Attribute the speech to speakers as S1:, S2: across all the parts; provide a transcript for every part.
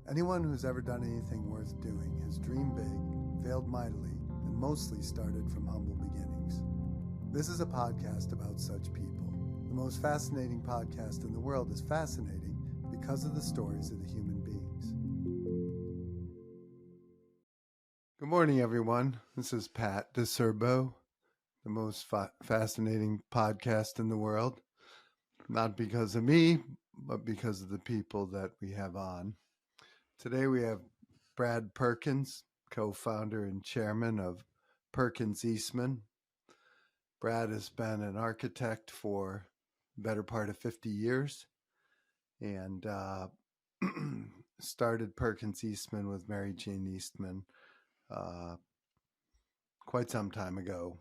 S1: Anyone who's ever done anything worth doing has dreamed big, failed mightily, and mostly started from humble beginnings. This is a podcast about such people. The most fascinating podcast in the world is fascinating because of the stories of the human beings. Good morning, everyone. This is Pat DeCerbo, the most fascinating podcast in the world. Not because of me, but because of the people that we have on. Today we have Brad Perkins, co-founder and chairman of Perkins Eastman. Brad has been an architect for the better part of 50 years and started Perkins Eastman with Mary Jane Eastman quite some time ago.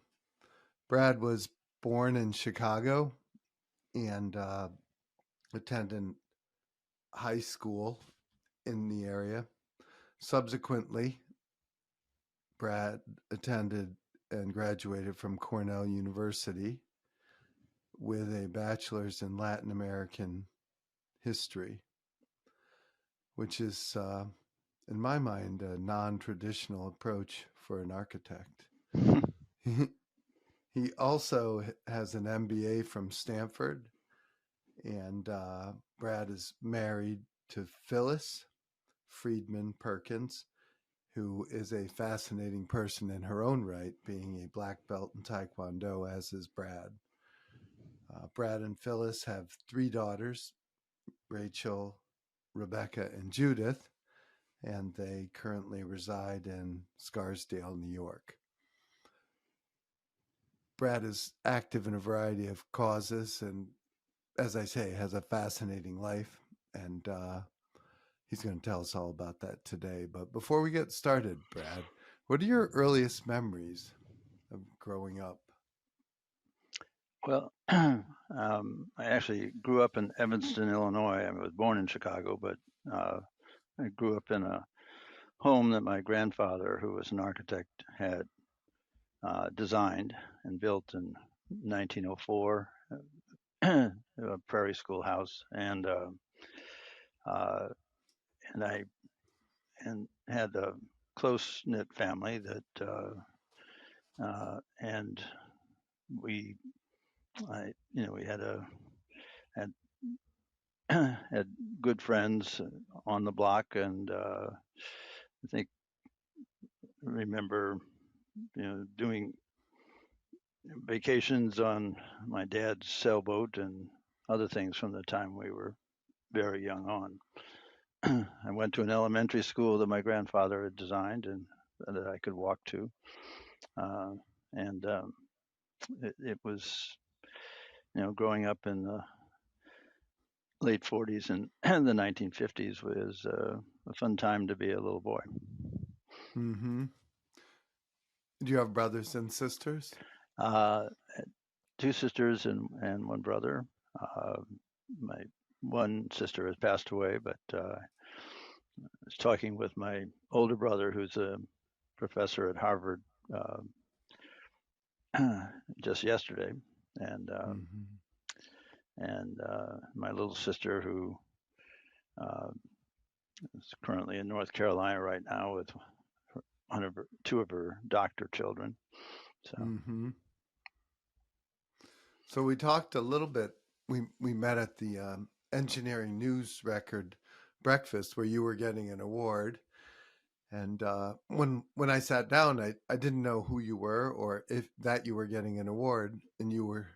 S1: Brad was born in Chicago and attended high school in the area. Subsequently, Brad attended and graduated from Cornell University with a bachelor's in Latin American history, which is, in my mind, a non-traditional approach for an architect. He also has an MBA from Stanford, and Brad is married to Phyllis Friedman Perkins, who is a fascinating person in her own right, being a black belt in Taekwondo, as is Brad. Brad and Phyllis have 3 daughters, Rachel, Rebecca, and Judith, and they currently reside in Scarsdale, New York. Brad is active in a variety of causes and, as I say, has a fascinating life, and he's going to tell us all about that today. But before we get started, Brad, what are your earliest memories of growing up?
S2: Well, I actually grew up in Evanston, Illinois. I was born in Chicago, but I grew up in a home that my grandfather, who was an architect, had designed and built in 1904, a prairie school house, and I had a close knit family that and we we had had good friends on the block, and I remember doing vacations on my dad's sailboat and other things from the time we were very young on. I went to an elementary school that my grandfather had designed and that I could walk to, and it was growing up in the late 40s and the 1950s was a fun time to be a little boy.
S1: Mm-hmm. Do you have brothers and sisters?
S2: 2 sisters and 1 brother. My one sister has passed away, but I was talking with my older brother, who's a professor at Harvard, just yesterday, and my little sister, who is currently in North Carolina right now with 2 of her doctor children. So.
S1: Mm-hmm. So we talked a little bit. We met at the Engineering News Record breakfast where you were getting an award. And when I sat down, I didn't know who you were or if that you were getting an award. And you were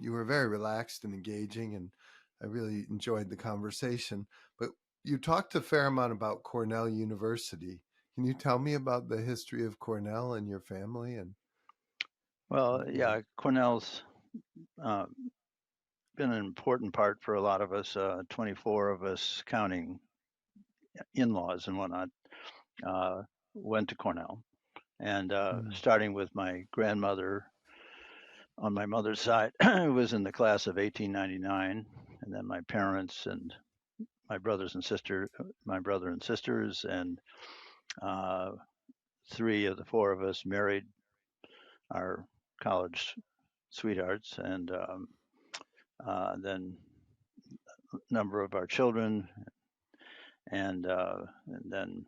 S1: you were very relaxed and engaging, and I really enjoyed the conversation. But you talked a fair amount about Cornell University. Can you tell me about the history of Cornell and your family? And
S2: Well, yeah, Cornell's been an important part for a lot of us. 24 of us, counting in-laws and whatnot, went to Cornell. And starting with my grandmother on my mother's side, who was in the class of 1899, and then my parents and my brother and sisters, and 3 of the 4 of us married our college sweethearts, and then a number of our children, and then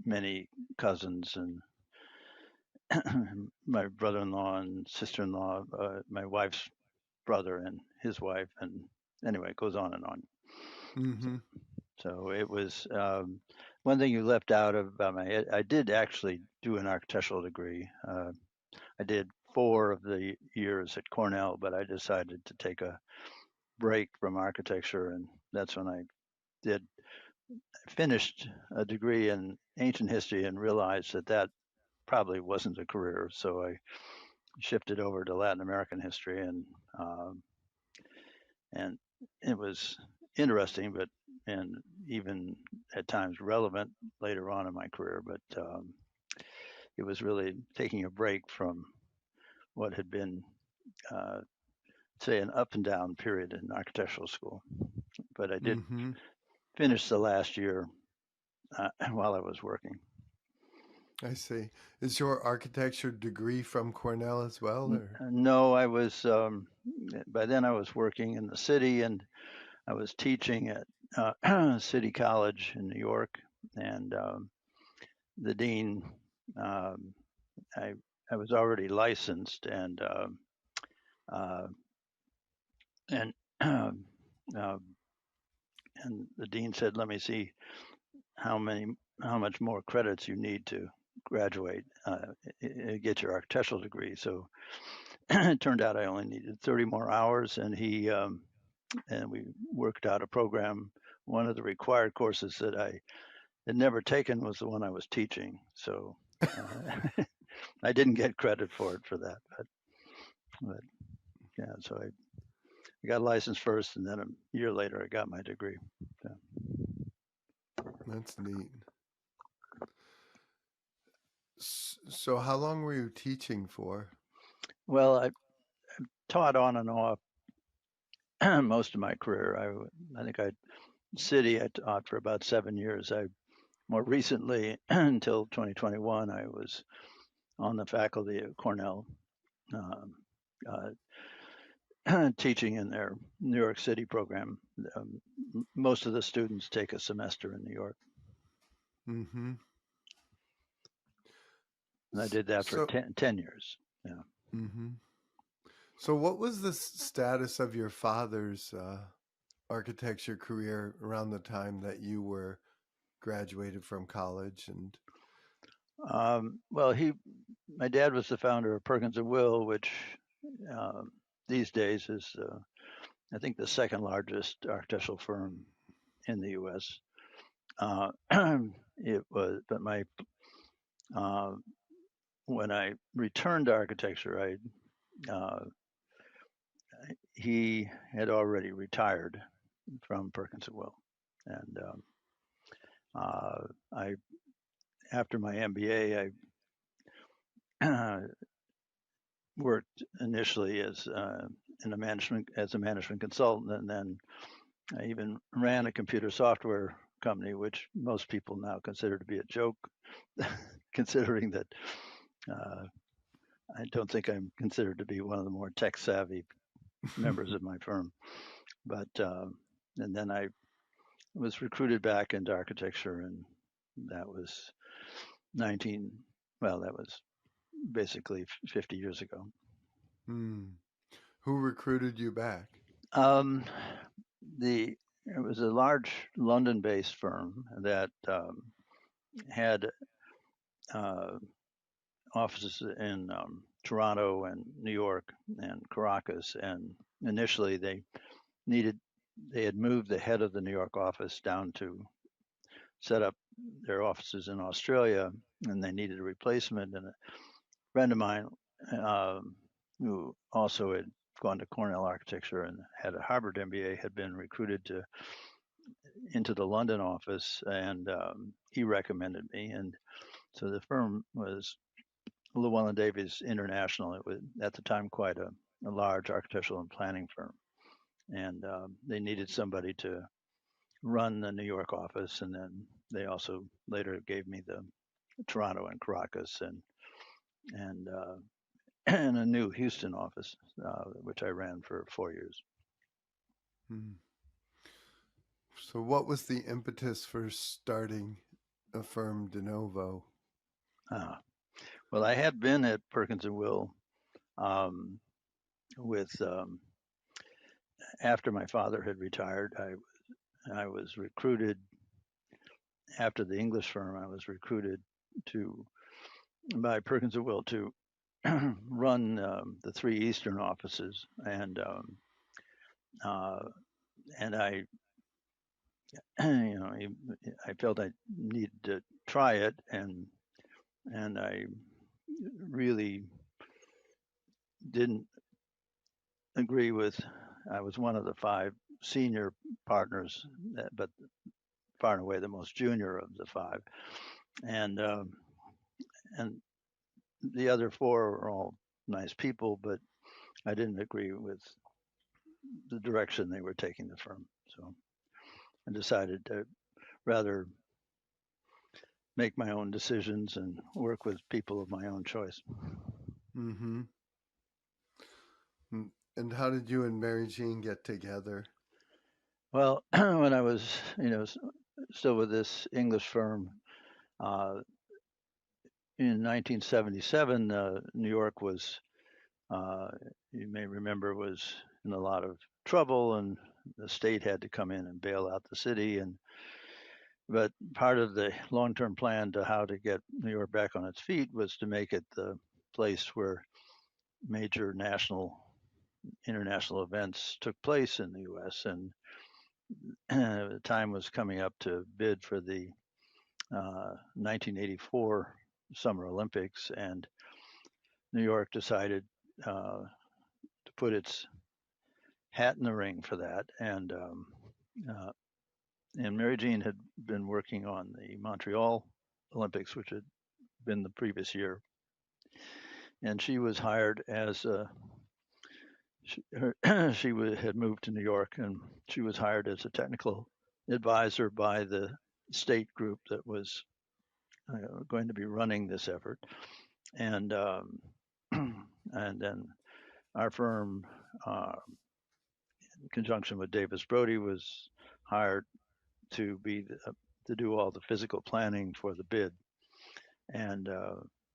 S2: many cousins and my brother-in-law and sister-in-law, my wife's brother and his wife, and anyway, it goes on and on.
S1: Mm-hmm.
S2: So it was one thing you left out about I did actually do an architectural degree. I did 4 of the years at Cornell, but I decided to take a break from architecture, and that's when I finished a degree in ancient history and realized that probably wasn't a career. So I shifted over to Latin American history, um, and it was interesting, but and even at times relevant later on in my career. But it was really taking a break from what had been, uh, say, an up and down period in architectural school. But I did
S1: Mm-hmm.
S2: finish the last year while I was working.
S1: I see. Is your architecture degree from Cornell as well, or?
S2: No, I was by then I was working in the city, and I was teaching at City College in New York, and the dean, um, I I was already licensed, uh, and um, uh, and the dean said, "Let me see how much more credits you need to graduate, get your architectural degree." So it turned out I only needed 30 more hours, and we worked out a program. One of the required courses that I had never taken was the one I was teaching. So I didn't get credit for it for that. But yeah, so I got licensed first, and then a year later I got my degree. So,
S1: That's neat. So how long were you teaching for?
S2: well, I taught on and off most of my career. I think I taught for about 7 years. I more recently, until 2021, I was on the faculty at Cornell, um, teaching in their New York City program. Um, Most of the students take a semester in New York,
S1: Mm-hmm.
S2: and I did that for
S1: So,
S2: 10 years. Yeah.
S1: mm-hmm. So what was the status of your father's architecture career around the time that you were graduated from college? And
S2: Well, my dad was the founder of Perkins and Will, which um, these days is, I think, the second largest architectural firm in the U.S. Uh, it was, but my uh, when I returned to architecture, uh, he had already retired from Perkins and Will, and I after my MBA, I worked initially as a management consultant, and then I even ran a computer software company, which most people now consider to be a joke, considering that uh, I don't think I'm considered to be one of the more tech savvy members of my firm. But and then I was recruited back into architecture, and that was 19. Well, that was basically 50 years ago.
S1: hmm, who recruited you back?
S2: Um, it was a large London-based firm that had uh, offices in Toronto and New York and Caracas, and initially they had moved the head of the New York office down to set up their offices in Australia, and they needed a replacement. And a friend of mine, um, who also had gone to Cornell Architecture and had a Harvard MBA, had been recruited into the London office, and he recommended me. And so the firm was Llewellyn Davies International. It was at the time quite a large architectural and planning firm, and they needed somebody to run the New York office, and then they also later gave me the Toronto and Caracas and and a new Houston office, which I ran for 4 years.
S1: Hmm. So, what was the impetus for starting a firm de novo?
S2: Well, I had been at Perkins and Will um, with after my father had retired. I was recruited after the English firm. I was recruited to by Perkins and Will to run the three Eastern offices, uh, and I, I felt I needed to try it, and I really didn't agree with. I was one of the five senior partners, but far and away the most junior of the five, and and the other four were all nice people, but I didn't agree with the direction they were taking the firm. So I decided to rather make my own decisions and work with people of my own choice.
S1: Mm-hmm. And how did you and Mary Jean get together?
S2: Well, when I was, still with this English firm, uh, in 1977, New York was, uh, you may remember, was in a lot of trouble, and the state had to come in and bail out the city. But part of the long-term plan to how to get New York back on its feet was to make it the place where major national, international events took place in the U.S. And the time was coming up to bid for the 1984 Summer Olympics, and New York decided to put its hat in the ring for that. Uh, and Mary Jean had been working on the Montreal Olympics, which had been the previous year, and she was hired as she had moved to New York, and she was hired as a technical advisor by the state group that was going to be running this effort, and and then our firm, in conjunction with Davis Brody, was hired to to do all the physical planning for the bid, and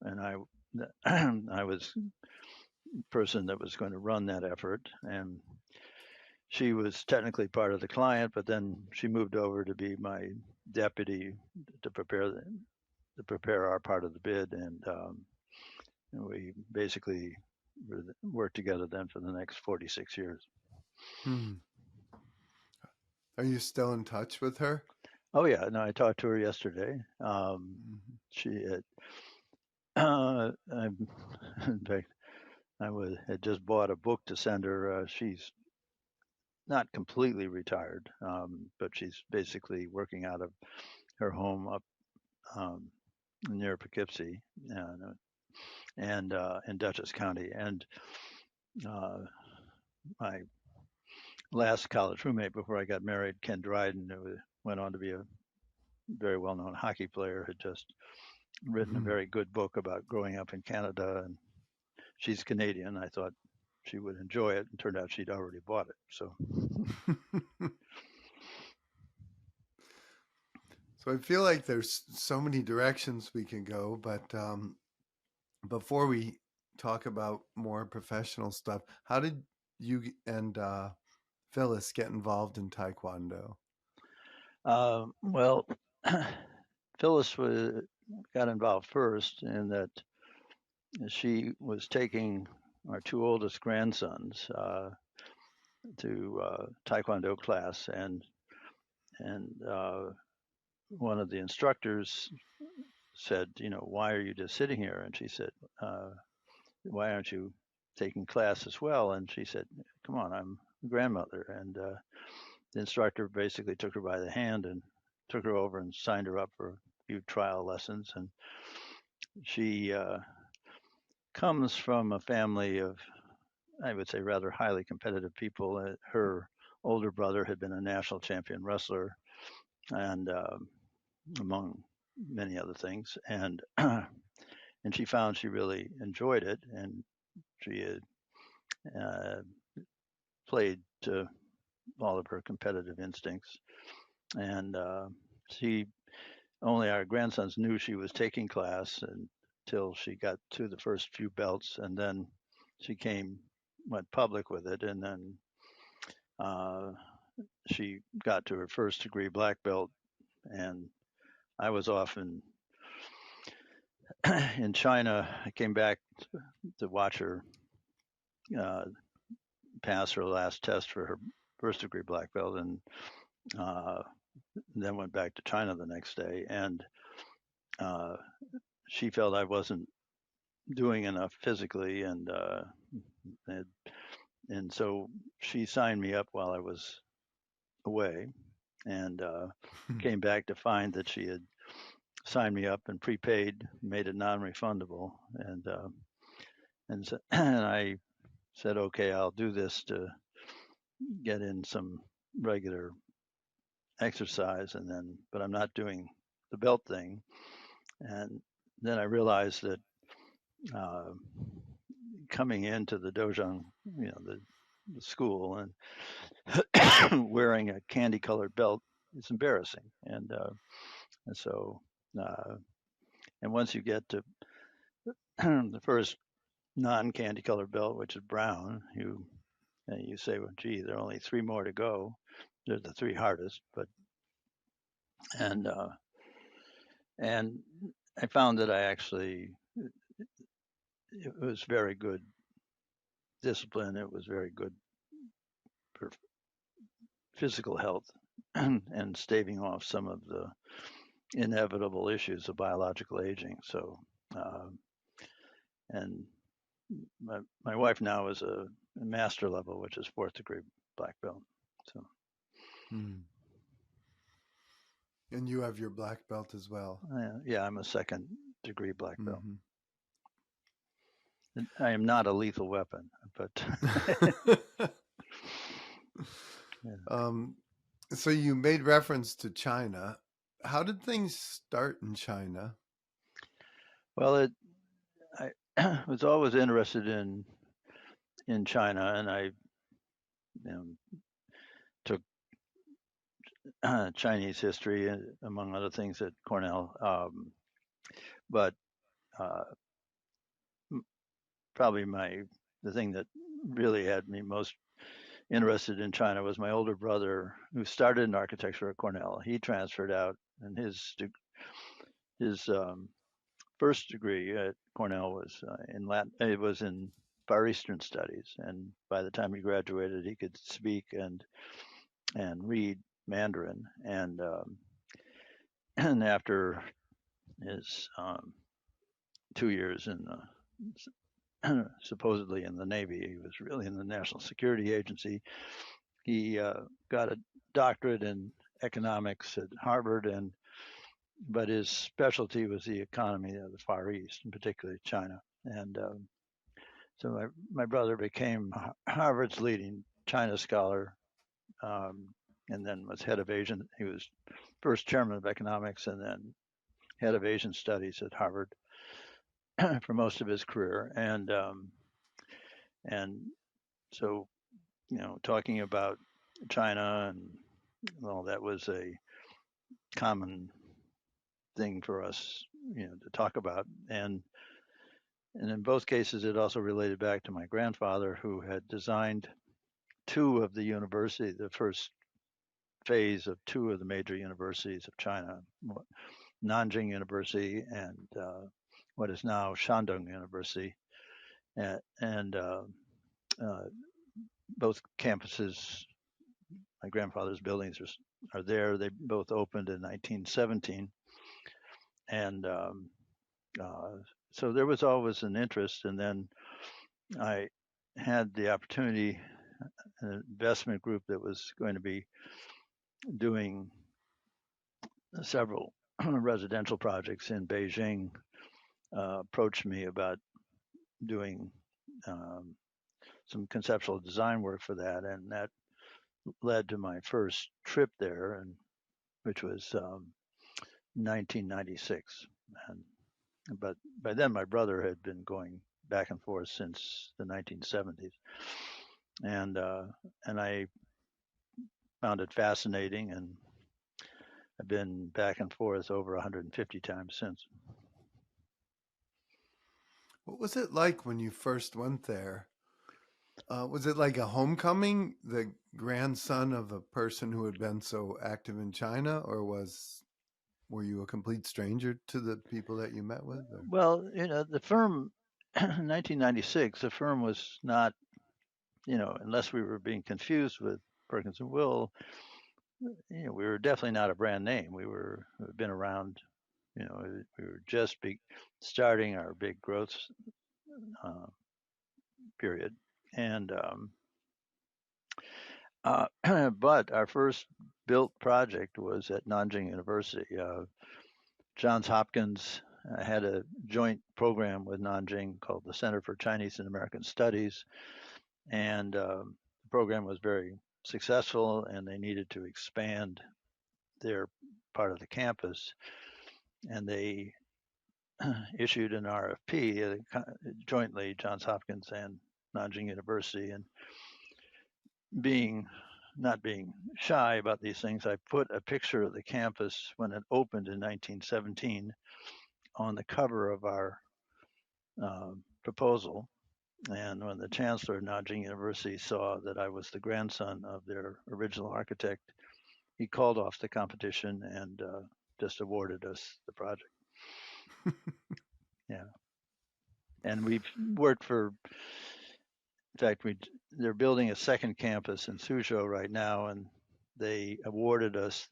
S2: I I was the person that was going to run that effort, and she was technically part of the client, but then she moved over to be my deputy to prepare our part of the bid, and we basically worked together then for the next 46 years.
S1: Hmm. Are you still in touch with her?
S2: Oh yeah, no, I talked to her yesterday.
S1: Mm-hmm.
S2: She had, in fact, had just bought a book to send her. She's not completely retired, but she's basically working out of her home up um, near Poughkeepsie and in Dutchess County. And uh, my last college roommate before I got married, Ken Dryden, who went on to be a very well-known hockey player, had just written a
S1: Mm-hmm.
S2: very good book about growing up in Canada. And she's Canadian. I thought she would enjoy it, and turned out she'd already bought it. So
S1: So I feel like there's so many directions we can go, but before we talk about more professional stuff, how did you and Phyllis get involved in Taekwondo?
S2: well, Phyllis got involved first in that she was taking our two oldest grandsons to Taekwondo class, and one of the instructors said, why are you just sitting here? And she said, why aren't you taking class as well? And she said, come on, I'm a grandmother. And the instructor basically took her by the hand and took her over and signed her up for a few trial lessons. And she comes from a family of, I would say, rather highly competitive people. Her older brother had been a national champion wrestler, and among many other things, and and she found she really enjoyed it, and she had played to all of her competitive instincts. and she only our grandsons knew she was taking class until she got to the first few belts, and then she went public with it, and then uh, she got to her first degree black belt, and I was off in China. I came back to watch her uh, pass her last test for her first degree black belt, and uh, then went back to China the next day. And uh, she felt I wasn't doing enough physically, and so she signed me up while I was away, and came back to find that she had signed me up and prepaid, made it non-refundable, and I said, okay, I'll do this to get in some regular exercise, but I'm not doing the belt thing. And then I realized that uh, coming into the dojang, the school, and wearing a candy-colored belt is embarrassing, and so and once you get to the first non-candy colored belt, which is brown, you say, well, gee, there are only 3 more to go. They're the 3 hardest, but and uh, and I found that it was very good discipline. It was very good for physical health and staving off some of the inevitable issues of biological aging. So, and my wife now is a master level, which is 4th degree black belt. So.
S1: And you have your black belt as well.
S2: Yeah, I'm a 2nd degree black belt. I am not a lethal weapon, but.
S1: Yeah. So you made reference to China. How did things start in China?
S2: Well, I was always interested in China, and I took Chinese history, among other things, at Cornell. But probably the thing that really had me most interested in China was my older brother, who started in architecture at Cornell. He transferred out, and his first degree at Cornell was in Latin. It was in Far Eastern Studies, and by the time he graduated, he could speak and read Mandarin. And after his 2 years supposedly in the Navy, he was really in the National Security Agency. He got a doctorate in economics at Harvard, but his specialty was the economy of the Far East, and particularly China. And so my brother became Harvard's leading China scholar, and then was head of Asian. He was first chairman of economics and then head of Asian studies at Harvard for most of his career. And so, talking about China and all that was a common thing for us, to talk about. And in both cases, it also related back to my grandfather, who had designed 2 of the university, the first phase of 2 of the major universities of China, Nanjing University and what is now Shandong University, and both campuses, my grandfather's buildings are there. They both opened in 1917, and so there was always an interest. And then I had the opportunity, an investment group that was going to be doing several residential projects in Beijing, approached me about doing some conceptual design work for that, and that led to my first trip there, which was 1996. But by then, my brother had been going back and forth since the 1970s, and I found it fascinating, and I've been back and forth over 150 times since.
S1: What was it like when you first went there? Was it like a homecoming, the grandson of a person who had been so active in China, or were you a complete stranger to the people that you met with? Or?
S2: Well, the firm, in 1996, the firm was not, unless we were being confused with Perkins and Will, we were definitely not a brand name. We've been around, we were just starting our big growth uh, period. And, but our first built project was at Nanjing University. Johns Hopkins had a joint program with Nanjing called the Center for Chinese and American Studies, and the program was very successful, and they needed to expand their part of the campus, and they issued an RFP jointly, Johns Hopkins and Nanjing University, and not being shy about these things, I put a picture of the campus when it opened in 1917 on the cover of our proposal. And when the chancellor of Nanjing University saw that I was the grandson of their original architect, he called off the competition and just awarded us the project. Yeah. And we've worked in fact, they're building a second campus in Suzhou right now, and they awarded us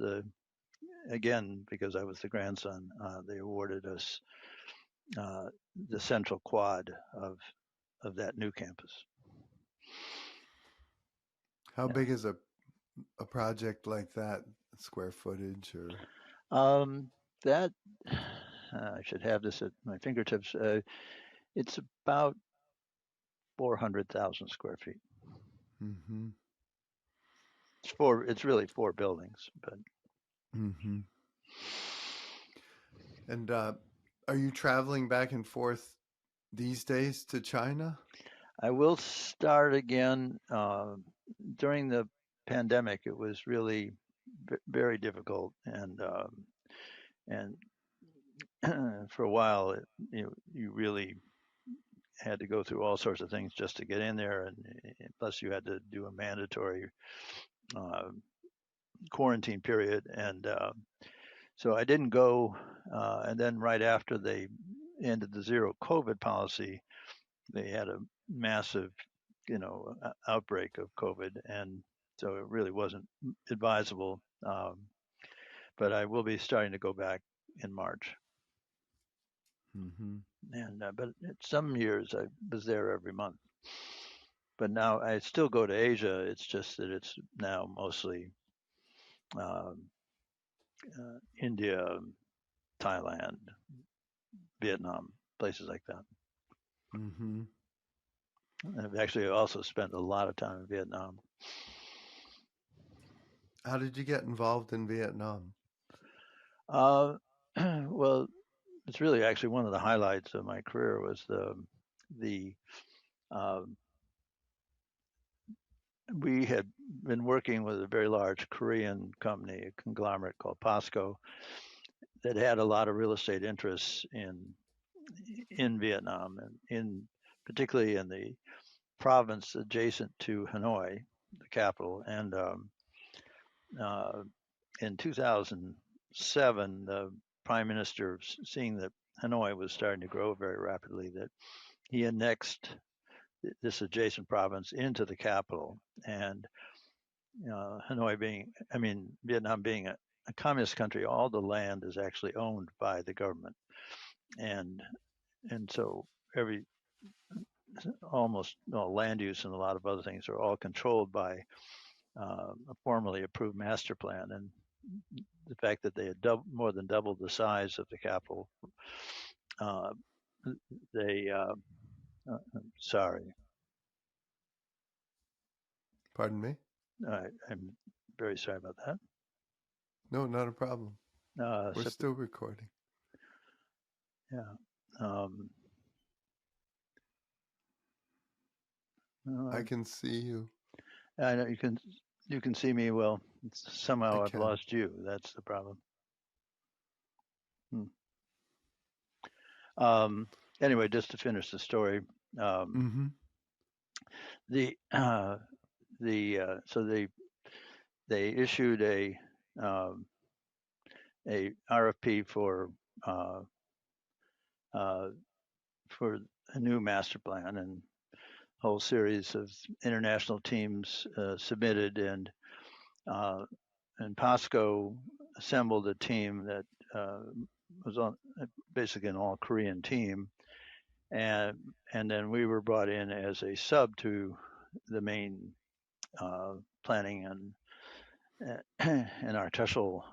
S2: again, because I was the grandson, they awarded us the central quad of that new campus.
S1: How big is a project like that, square footage or?
S2: That I should have this at my fingertips. It's about 400,000 square feet.
S1: Mm-hmm.
S2: It's really 4 buildings, but.
S1: Mm-hmm. And are you traveling back and forth these days to China?
S2: I will start again. During the pandemic, it was really very difficult, and for a while, you really had to go through all sorts of things just to get in there, and plus you had to do a mandatory quarantine period, and so I didn't go. And then right after they ended the zero COVID policy, they had a massive, outbreak of COVID, and so it really wasn't advisable. But I will be starting to go back in March.
S1: Mm-hmm.
S2: And but some years I was there every month. But now I still go to Asia. It's just that it's now mostly um, India, Thailand, Vietnam, places like that.
S1: Mm-hmm.
S2: I've actually also spent a lot of time in Vietnam.
S1: How did you get involved in Vietnam?
S2: Well, it's really actually one of the highlights of my career was the we had been working with a very large Korean company, a conglomerate called POSCO, that had a lot of real estate interests in Vietnam, and particularly in the province adjacent to Hanoi, the capital. And in 2007, the prime minister, seeing that Hanoi was starting to grow very rapidly, that he annexed this adjacent province into the capital. And Vietnam being a communist country, all the land is actually owned by the government, and so almost land use and a lot of other things are all controlled by a formally approved master plan. And the fact that they had more than doubled the size of the capital, they sorry.
S1: Pardon me?
S2: I'm very sorry about that.
S1: No, not a problem. We're still recording.
S2: Yeah.
S1: I can see you.
S2: I know you can see me. Well, somehow I've lost you. That's the problem. Anyway, just to finish the story, um,
S1: Mm-hmm.
S2: the so they issued um, a RFP uh, uh, for a new master plan, and a whole series of international teams submitted, and POSCO assembled a team that was on basically an all Korean team, and then we were brought in as a sub to the main planning and architectural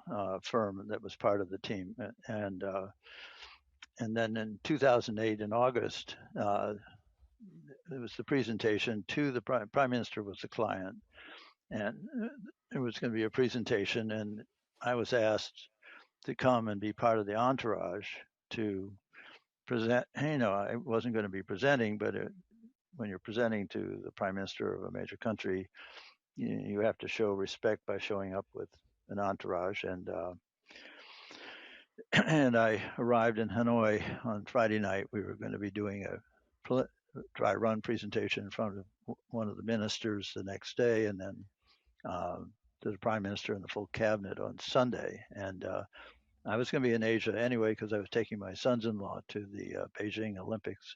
S2: firm that was part of the team, and then in 2008 in August, it was the presentation to the prime minister was the client, and it was going to be a presentation, and I was asked to come and be part of the entourage to present. I wasn't going to be presenting, but when you're presenting to the prime minister of a major country, you have to show respect by showing up with an entourage, and I arrived in Hanoi on Friday night. We were going to be doing a dry run presentation in front of one of the ministers the next day, and then to the prime minister and the full cabinet on Sunday. And I was going to be in Asia anyway because I was taking my sons-in-law to the Beijing Olympics.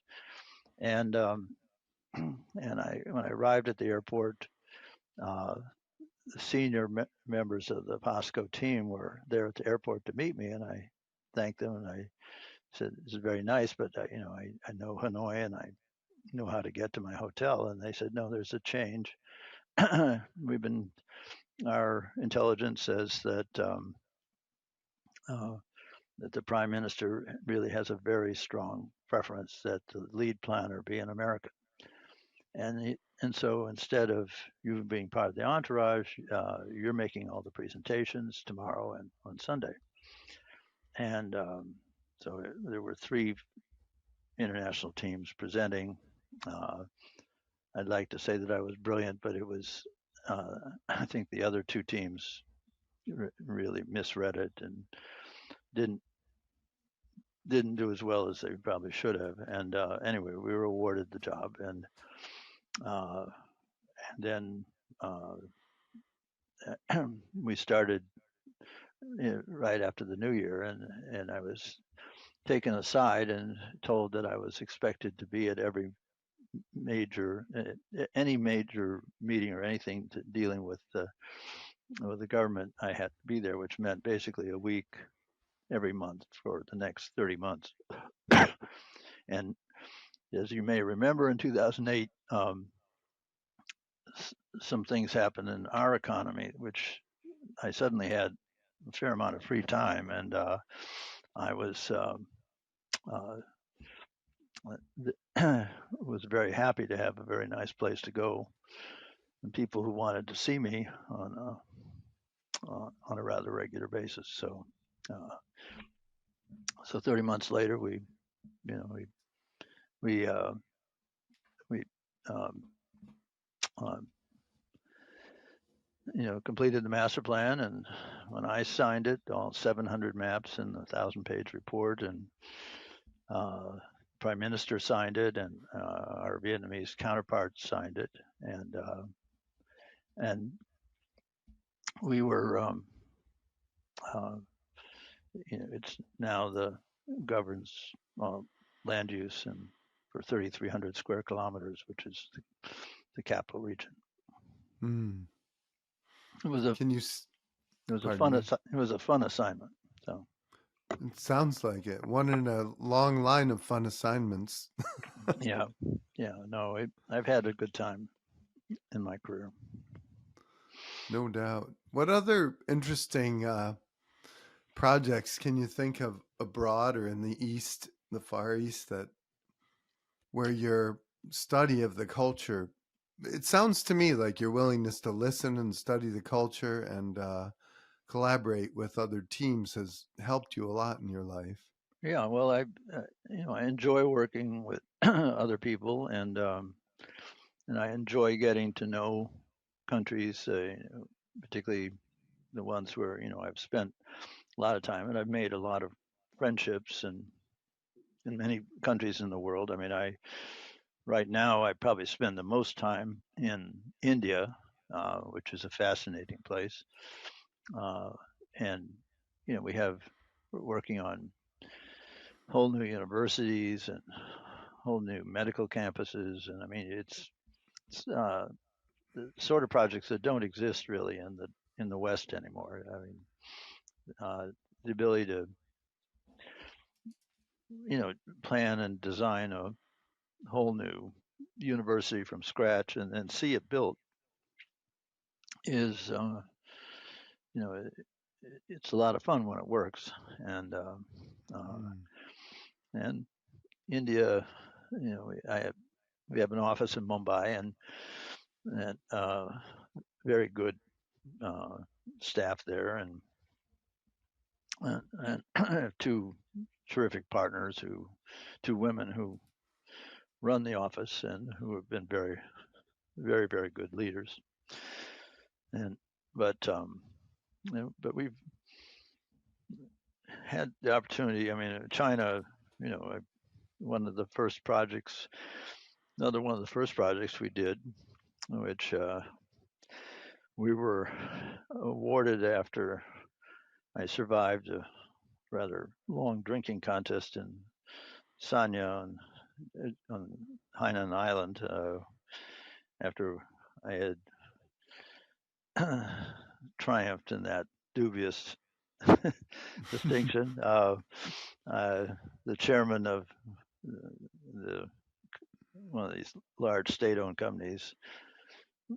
S2: And when I arrived at the airport, the senior members of the POSCO team were there at the airport to meet me, and I thanked them, and I said, "This is very nice, but I know Hanoi and I know how to get to my hotel." And they said, "No, there's a change. Our intelligence says that the prime minister really has a very strong preference that the lead planner be an American, and so instead of you being part of the entourage, you're making all the presentations tomorrow and on Sunday." And so there were 3 international teams presenting. I'd like to say that I was brilliant, but it was I think the other 2 teams really misread it and didn't didn't do as well as they probably should have. And anyway, we were awarded the job, and then we started right after the new year, and I was taken aside and told that I was expected to be at any major meeting or anything dealing with the government. I had to be there, which meant basically a week every month for the next 30 months. And as you may remember, in 2008, some things happened in our economy, which I suddenly had a fair amount of free time, and I was was very happy to have a very nice place to go, and people who wanted to see me on a rather regular basis. So, 30 months later, we, you know, we we um, uh, completed the master plan, and when I signed it, all 700 maps and a 1,000-page report, and Prime Minister signed it, and our Vietnamese counterparts signed it, and we were, it's now governs land use and for 3,300 square kilometers, which is the capital region.
S1: Mm.
S2: It was a
S1: Can you?
S2: it was a fun it was a fun assignment. So
S1: It sounds like it. One in a long line of fun assignments.
S2: yeah, no, I've had a good time in my career.
S1: No doubt. What other interesting projects can you think of abroad or in the East, the Far East, that where your study of the culture? It sounds to me like your willingness to listen and study the culture and collaborate with other teams has helped you a lot in your life.
S2: Yeah, well, I enjoy working with other people, and I enjoy getting to know countries, particularly the ones where I've spent a lot of time, and I've made a lot of friendships, and in many countries in the world. I mean, right now I probably spend the most time in India, which is a fascinating place, uh, and we're working on whole new universities and whole new medical campuses, and I mean it's the sort of projects that don't exist really in the West anymore. I mean, the ability to plan and design a whole new university from scratch and then see it built is it's a lot of fun when it works. And and India, we have an office in Mumbai and very good staff there, and I have two terrific partners, two women who run the office and who have been very, very, very good leaders. And but we've had the opportunity. I mean, China, one of the first projects, another one of the first projects we did, which we were awarded after I survived a rather long drinking contest in Sanya on Hainan Island after I had triumphed in that dubious distinction. The chairman of one of these large state-owned companies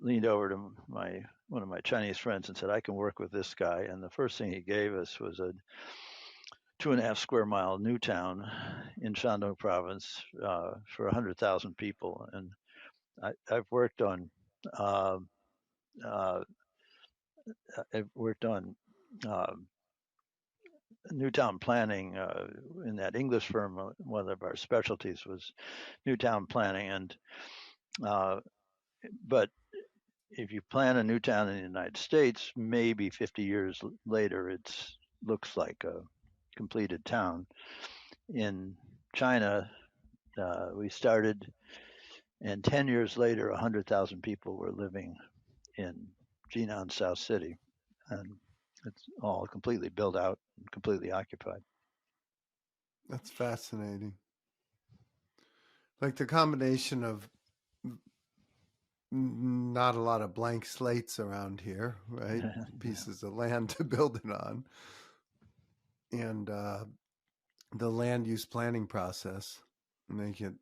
S2: leaned over to one of my Chinese friends and said, "I can work with this guy." And the first thing he gave us was a 2.5 square mile new town in Shandong province for 100,000 people. And I've worked on uh, uh, I've worked on Newtown planning in that English firm. One of our specialties was Newtown planning, and but if you plan a new town in the United States, maybe 50 years later, it looks like a completed town. In China, we started, and 10 years later, 100,000 people were living in Jinan, South City, and it's all completely built out and completely occupied.
S1: That's fascinating. Like the combination of not a lot of blank slates around here, right? Pieces of land to build it on. And the land use planning process make it,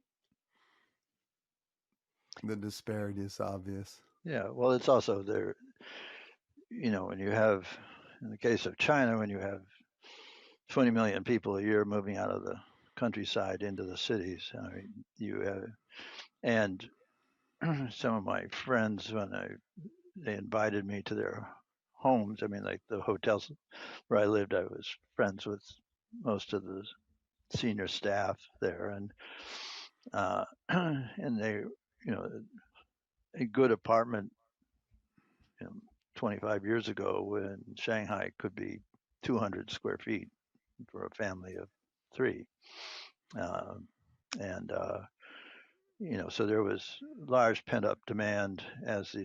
S1: the disparity is obvious.
S2: Yeah, well, it's also there, when you have, in the case of China, when you have 20 million people a year moving out of the countryside into the cities, I mean, you have, and some of my friends, when they invited me to their homes, I mean, like the hotels where I lived, I was friends with most of the senior staff there, and they, a good apartment, 25 years ago in Shanghai could be 200 square feet for a family of three. And so there was large pent up demand as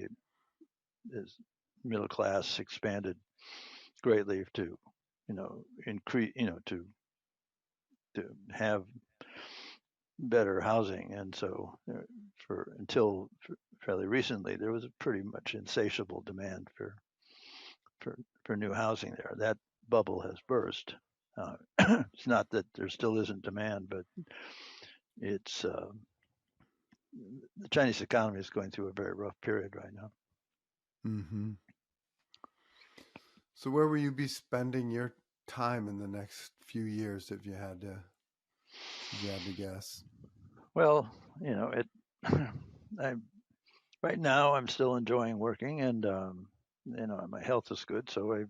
S2: middle class expanded greatly to, increase, to have better housing. And so until fairly recently, there was a pretty much insatiable demand for new housing there. That bubble has burst. It's not that there still isn't demand, but it's the Chinese economy is going through a very rough period right now.
S1: Mm-hmm. So where will you be spending your time in the next few years if you had to guess?
S2: Well, right now I'm still enjoying working, and my health is good, so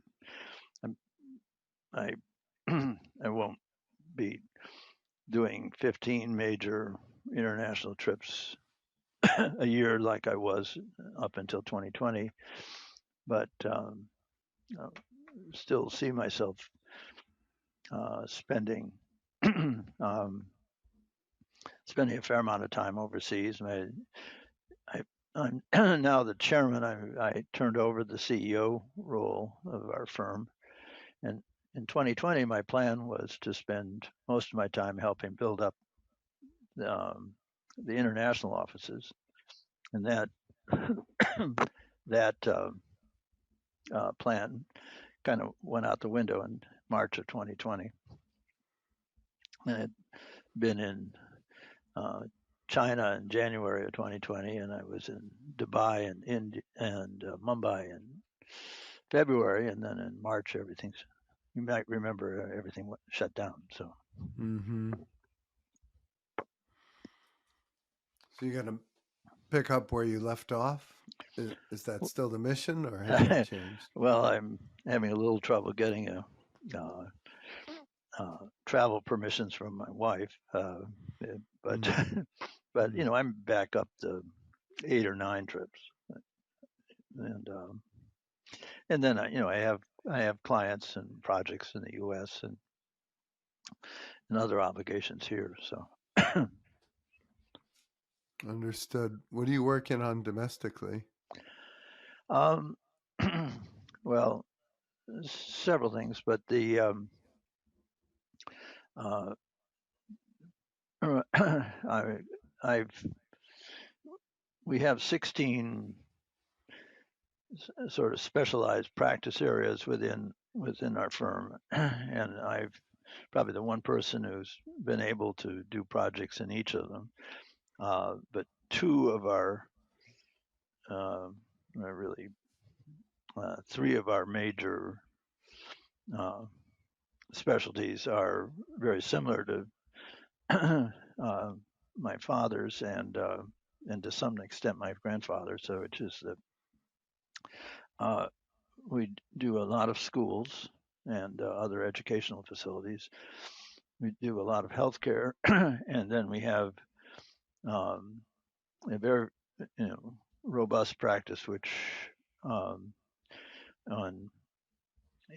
S2: I I won't be doing 15 major international trips a year like I was up until 2020, but still see myself spending spending a fair amount of time overseas. I'm now the chairman. I turned over the CEO role of our firm, and in 2020, my plan was to spend most of my time helping build up the international offices, and that plan kind of went out the window in March of 2020. And I'd been in China in January of 2020, and I was in Dubai and India and Mumbai in February, and then in March, you might remember everything shut down. So.
S1: Mm-hmm. So you're going to pick up where you left off? Is that still the mission, or has that changed?
S2: Well, I'm having a little trouble getting travel permissions from my wife, but but I'm back up to 8 or 9 trips, and then I have clients and projects in the U.S. and other obligations here. So.
S1: Understood. What are you working on domestically?
S2: Well, several things, but we have 16 sort of specialized practice areas within our firm, and I've probably the one person who's been able to do projects in each of them. But 2 of our really 3 of our major specialties are very similar to my father's and to some extent my grandfather's. So it's just that we do a lot of schools and other educational facilities. We do a lot of healthcare, and then we have a very robust practice which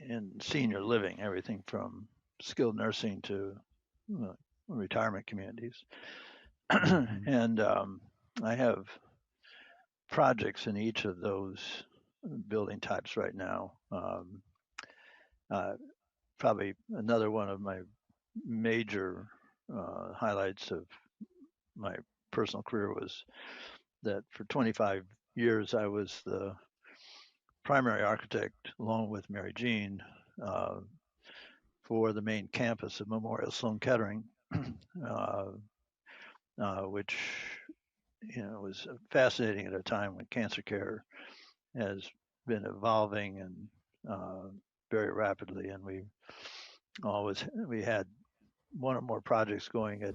S2: in senior living, everything from skilled nursing to retirement communities. And I have projects in each of those building types right now. Probably another one of my major highlights of my personal career was that for 25 years I was the primary architect, along with Mary Jean, for the main campus of Memorial Sloan Kettering, which was fascinating at a time when cancer care has been evolving and very rapidly, and we had one or more projects going at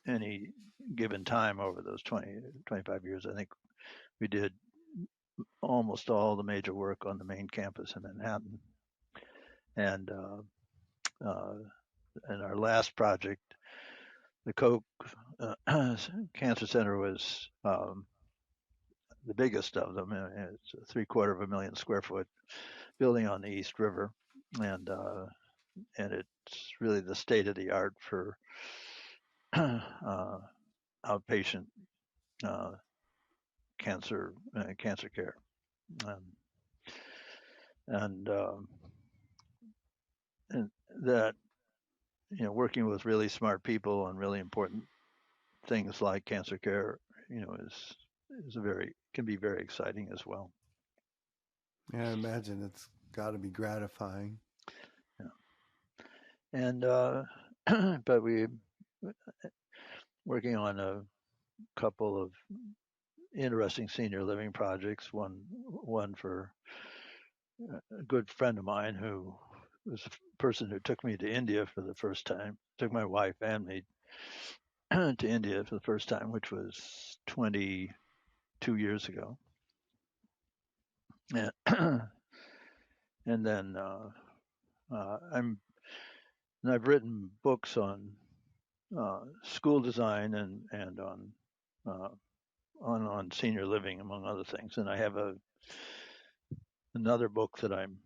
S2: any given time over those 25 years. I think we did almost all the major work on the main campus in Manhattan. And our last project, the Koch Cancer Center, was the biggest of them. It's a 750,000 square foot building on the East River, and it's really the state of the art for outpatient cancer care, and that working with really smart people on really important things like cancer care, can be very exciting as well.
S1: Yeah, I imagine it's got to be gratifying.
S2: Yeah. And but we working on a couple of interesting senior living projects. One for a good friend of mine who was the person who took me to India for the first time, took my wife and me to India for the first time, which was 22 years ago. And then I've written books on school design and on senior living, among other things. And I have another book that I'm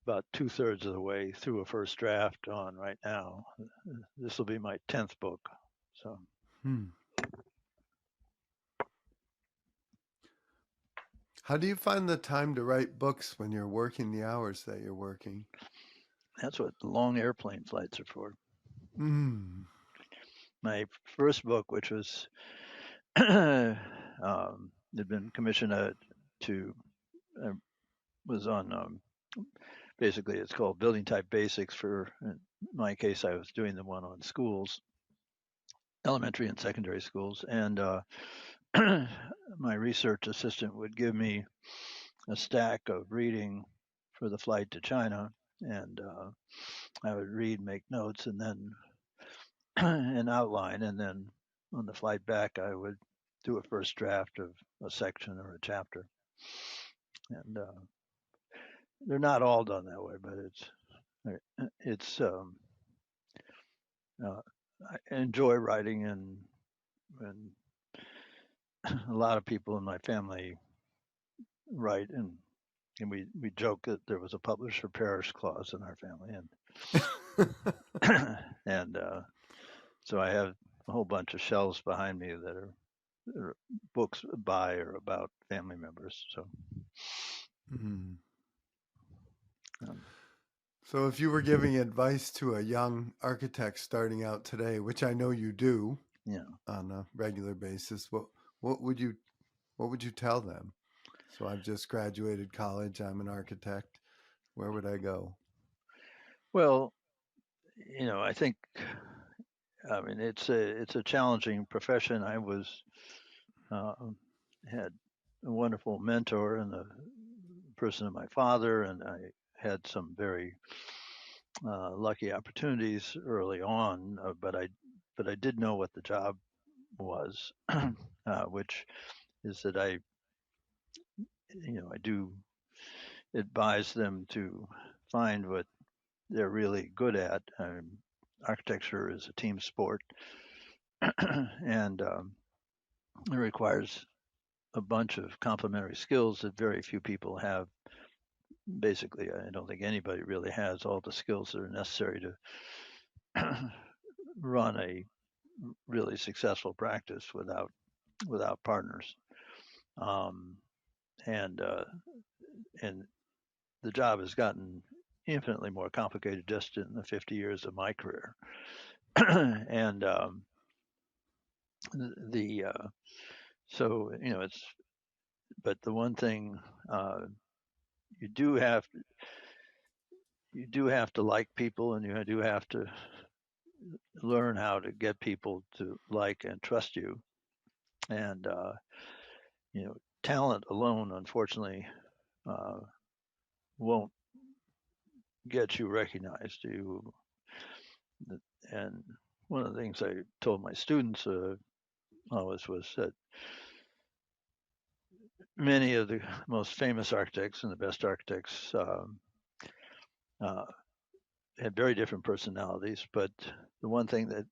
S2: about 2/3 of the way through a first draft on right now. This will be my 10th book. So.
S1: Hmm. How do you find the time to write books when you're working the hours that you're working?
S2: That's what long airplane flights are for.
S1: Mm.
S2: My first book, which was had been commissioned to was on basically it's called building type basics. For in my case, I was doing the one on schools, elementary and secondary schools, and my research assistant would give me a stack of reading for the flight to China, and I would read, make notes, and then an outline, and then on the flight back, I would do a first draft of a section or a chapter. And they're not all done that way, but it's uh, I enjoy writing, and a lot of people in my family write, and we joke that there was a publish for parish clause in our family, and and so I have a whole bunch of shelves behind me that are books by or about family members. So,
S1: Mm.
S2: um,
S1: So, if you were giving advice to a young architect starting out today, which I know you do
S2: yeah.
S1: on a regular basis, what would you what would you tell them? So, I've just graduated college. I'm an architect. Where would I go?
S2: Well, I think it's a challenging profession. I was uh, had a wonderful mentor in the person of my father, and I had some very lucky opportunities early on. But I did know what the job was, which is that I do advise them to find what they're really good at. Architecture is a team sport, and it requires a bunch of complementary skills that very few people have. Basically, I don't think anybody really has all the skills that are necessary to run a really successful practice without partners. Um, and and the job has gotten infinitely more complicated just in the 50 years of my career. And the so it's but the one thing uh, you do have to like people, and you do have to learn how to get people to like and trust you. And talent alone, unfortunately, uh, won't get you recognized. And one of the things I told my students always was that many of the most famous architects and the best architects uh, had very different personalities, but the one thing that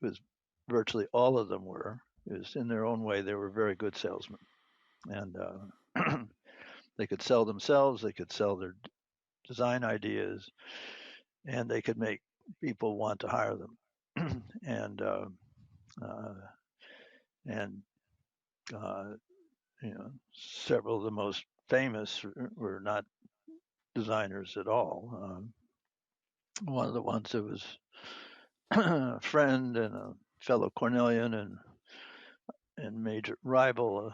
S2: was virtually all of them were is in their own way they were very good salesmen, and they could sell themselves, they could sell their design ideas, and they could make people want to hire them. and uh, and uh, several of the most famous were not designers at all. One of the ones that was a friend and a fellow Cornellian and major rival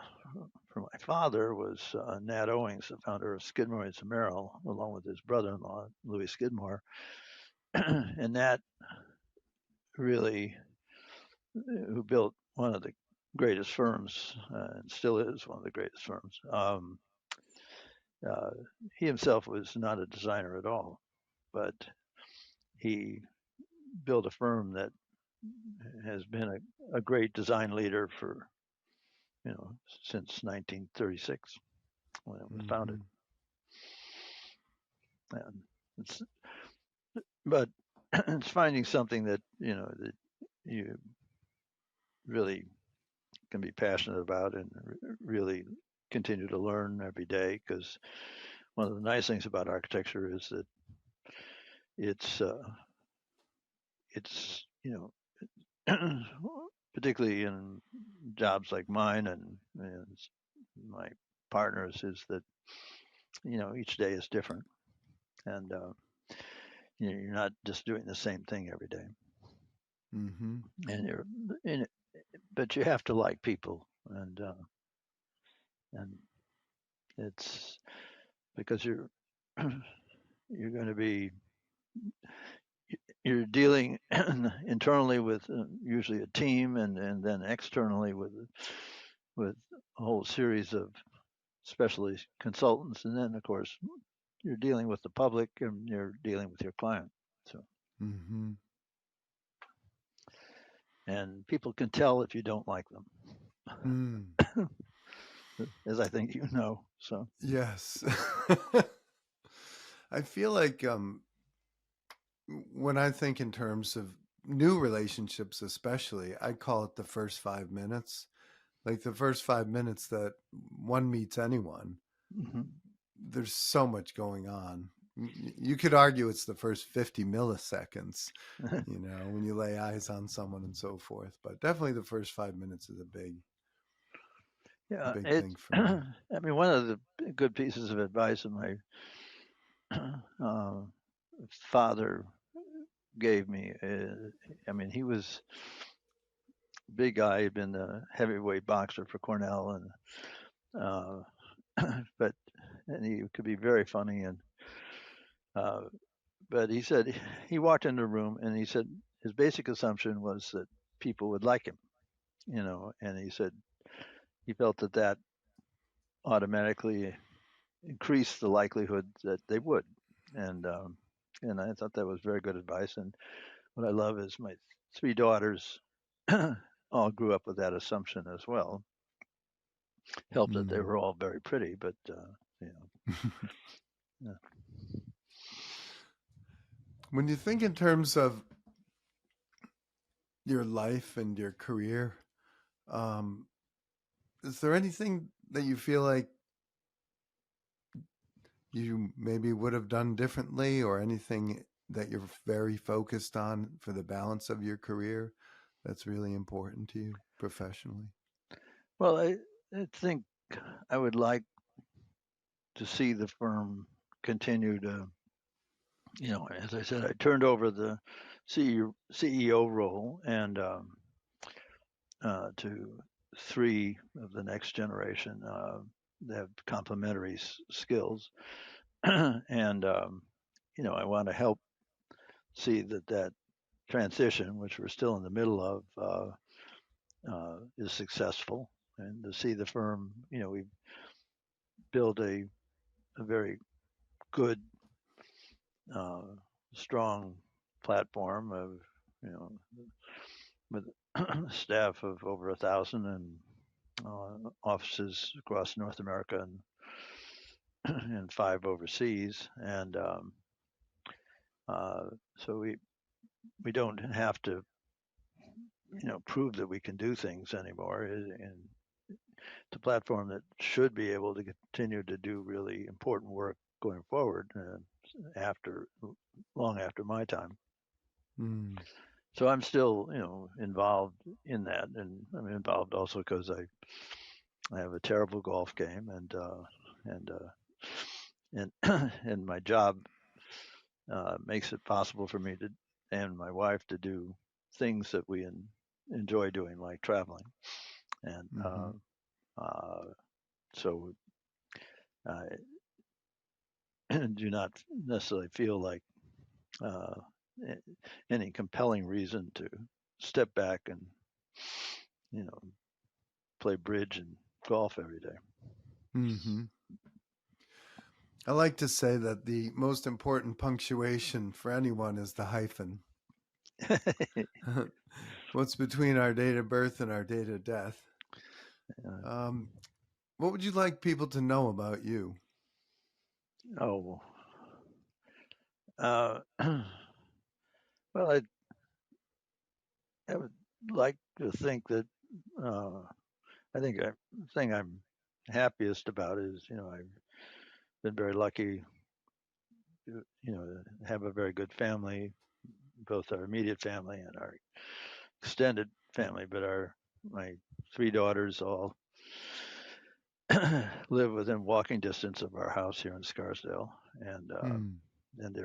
S2: for my father was Nat Owings, the founder of Skidmore and Merrill, along with his brother-in-law Louis Skidmore. And Nat really, who built one of the greatest firms and still is one of the greatest firms. Uh, he himself was not a designer at all, but he built a firm that has been a great design leader for since 1936 when it was founded.
S1: Mm-hmm.
S2: And it's but it's finding something that that you really can be passionate about and really continue to learn every day, because one of the nice things about architecture is that it's it's particularly in jobs like mine and my partners, is that each day is different, and you're not just doing the same thing every day,
S1: Mm-hmm.
S2: and but you have to like people, and it's because you're going to be you're dealing internally with usually a team, and then externally with a whole series of specialist consultants, and then of course you're dealing with the public and you're dealing with your client. So,
S1: Mm-hmm.
S2: and people can tell if you don't like them,
S1: Mm.
S2: as I think you know. So,
S1: Yes. I feel like when I think in terms of new relationships, especially, I call it the first 5 minutes. Like the first 5 minutes that one meets anyone,
S2: mhm.
S1: there's so much going on. You could argue it's the first 50 milliseconds, when you lay eyes on someone and so forth. But definitely the first 5 minutes is a
S2: Yeah,
S1: big thing
S2: it's.
S1: for me.
S2: I mean, one of the good pieces of advice that my uh, father gave me. I mean, he was a big guy. He'd been a heavyweight boxer for Cornell, uh, but and he could be very funny. And uh, but he said he walked into a room and he said his basic assumption was that people would like him, and he said he felt that automatically increased the likelihood that they would, and and I thought that was very good advice. And what I love is my three daughters all grew up with that assumption as well. Helped that they
S1: Mm.
S2: were all very pretty, but you know, yeah.
S1: When you think in terms of your life and your career, um, is there anything that you feel like you maybe would have done differently, or anything that you're very focused on for the balance of your career that's really important to you professionally?
S2: Well, I think I would like to see the firm continue to, as I said, I turned over the CEO role and to three of the next generation that have complementary skills, and I want to help see that transition, which we're still in the middle of, is successful, and to see the firm. We've built a very good, uh, strong platform of, you know, with staff of over 1,000 and offices across North America and five overseas, and uh, so we don't have to prove that we can do things anymore, and it's a platform that should be able to continue to do really important work going forward after long after my time.
S1: Mm.
S2: So I'm still involved in that, and I'm involved also because I have a terrible golf game, and and my job makes it possible for me to and my wife to do things that we enjoy doing, like traveling, and
S1: Mm-hmm.
S2: uh, so I do not necessarily feel like uh, any compelling reason to step back and you know play bridge and golf every day.
S1: Mm-hmm. I like to say that the most important punctuation for anyone is the hyphen. What's between our date of birth and our date of death?
S2: uh,
S1: Um, what would you like people to know about you?
S2: oh, uh, well, I would like to think that uh, I think the thing I'm happiest about is I've been very lucky to have a very good family, both our immediate family and our extended family, but my three daughters all live within walking distance of our house here in Scarsdale, and
S1: Hmm.
S2: and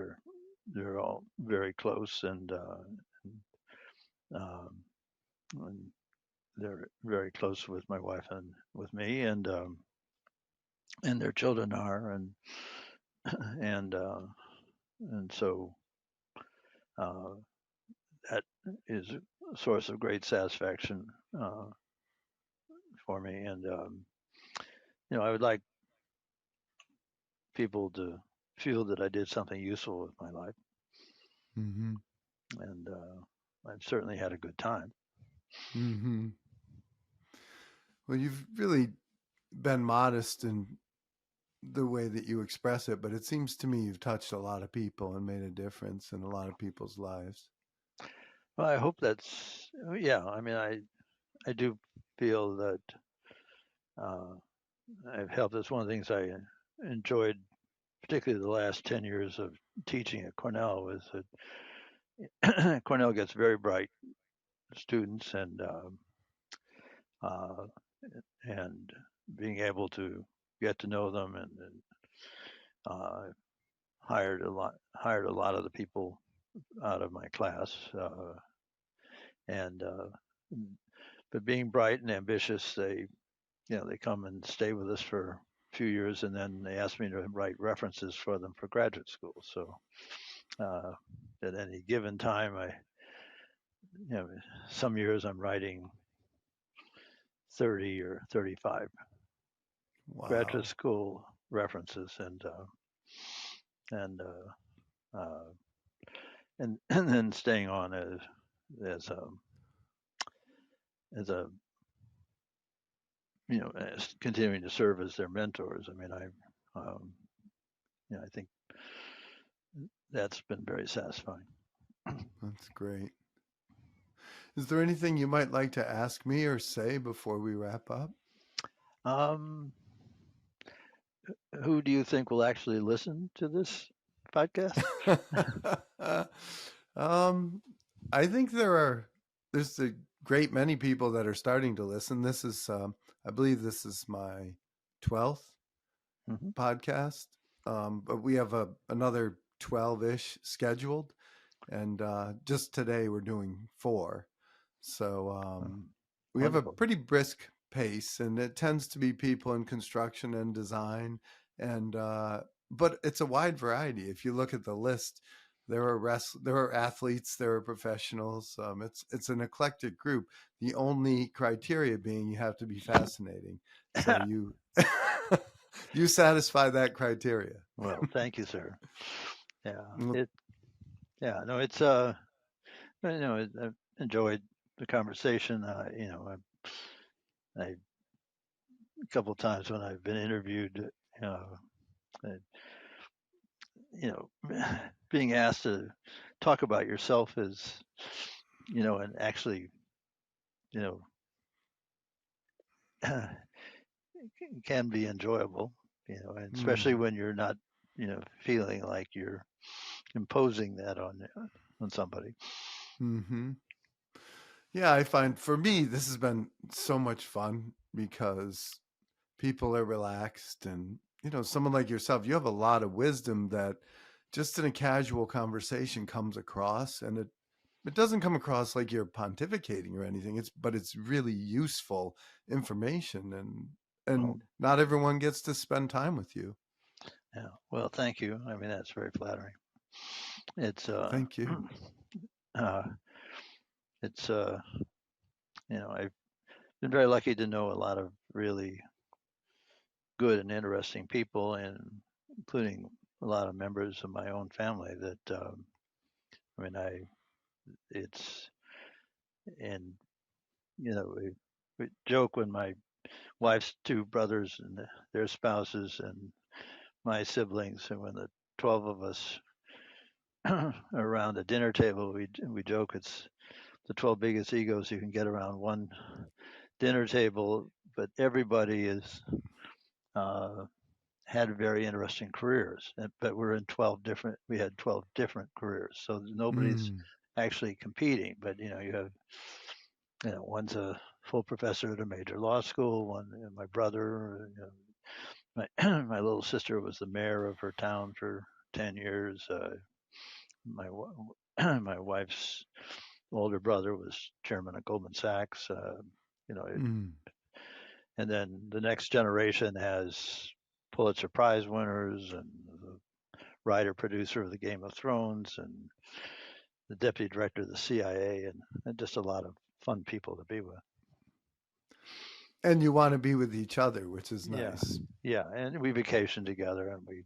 S2: they're all very close, um, and they're very close with my wife and with me, and their children are, and and so uh, that is a source of great satisfaction uh, for me, and I would like people to feel that I did something useful with my life,
S1: Mm-hmm.
S2: and I've certainly had a good time.
S1: Mm-hmm. Well, you've really been modest in the way that you express it, but it seems to me you've touched a lot of people and made a difference in a lot of people's lives.
S2: Well, I hope that's yeah. I mean, I do feel that uh, I've helped. That's one of the things I enjoyed, particularly the last 10 years of teaching at Cornell, was that Cornell gets very bright students, uh, and being able to get to know them, and uh, hired a lot of the people out of my class, and but being bright and ambitious, they come and stay with us for a few years, and then they ask me to write references for them for graduate school. So uh, at any given time, you know, some years I'm writing 30 or 35 graduate
S1: Wow.
S2: school references, and uh, and then staying on as as a as continuing to serve as their mentors. I mean, I think that's been very satisfying.
S1: That's great. Is there anything you might like to ask me or say before we wrap up?
S2: Um, who do you think will actually listen to this podcast?
S1: um, I think there's a great many people that are starting to listen. I believe this is my 12th
S2: Hmm.
S1: podcast, but we have another 12-ish scheduled, and just today we're doing four. So
S2: Oh,
S1: we have a
S2: wonderful.
S1: pretty brisk pace, and it tends to be people in construction and design, and but it's a wide variety. If you look at the list, there are athletes, there are professionals. It's an eclectic group. The only criteria being you have to be fascinating. So you you satisfy that criteria.
S2: Well, thank you, sir. Yeah,
S1: Well,
S2: it. Yeah, no, it's I've enjoyed the conversation. I a couple of times when I've been interviewed, uh, I, being asked to talk about yourself is, and actually, you know, can be enjoyable, and especially
S1: mm,
S2: when you're not, feeling like you're imposing that on somebody.
S1: hmm. Yeah, I find for me this has been so much fun because people are relaxed, and someone like yourself, you have a lot of wisdom that just in a casual conversation comes across, and it doesn't come across like you're pontificating or anything. It's really useful information, and
S2: Well,
S1: not everyone gets to spend time with you.
S2: yeah. Well, thank you. I mean, that's very flattering. It's
S1: Thank you.
S2: uh, it's I've been very lucky to know a lot of really good and interesting people, and including a lot of members of my own family. That I mean, I it's and we joke when my wife's two brothers and their spouses and my siblings, and when the 12 of us around a dinner table, we joke it's the 12 biggest egos you can get around one dinner table, but everybody is uh, had very interesting careers, but we had 12 different careers, so nobody's
S1: Mm,
S2: actually competing, but you have One's a full professor at a major law school. One, my brother, my my little sister was the mayor of her town for 10 years. My my wife's older brother was chairman of Goldman Sachs. You know,
S1: Mm.
S2: and then the next generation has Pulitzer Prize winners and the writer producer of the Game of Thrones and the deputy director of the CIA, and just a lot of fun people to be with.
S1: And you want to be with each other, which is
S2: Yeah,
S1: nice.
S2: yeah, and we vacation together and we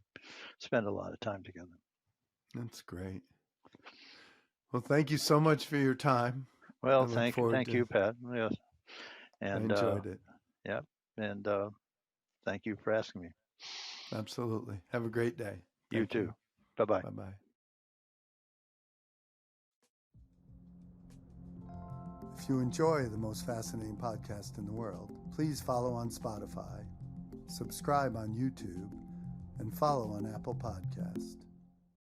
S2: spend a lot of time together.
S1: That's great. Well, thank you so much for your time.
S2: Well,
S1: I look
S2: thank
S1: forward to.
S2: you, Pat. Yes,
S1: I
S2: and
S1: enjoyed it.
S2: yeah, and thank you for asking me.
S1: Absolutely. Have a great day.
S2: You
S1: Thank
S2: too.
S1: you.
S2: Bye bye.
S1: Bye bye. If you enjoy the most fascinating podcast in the world, please follow on Spotify, subscribe on YouTube, and follow on Apple Podcast.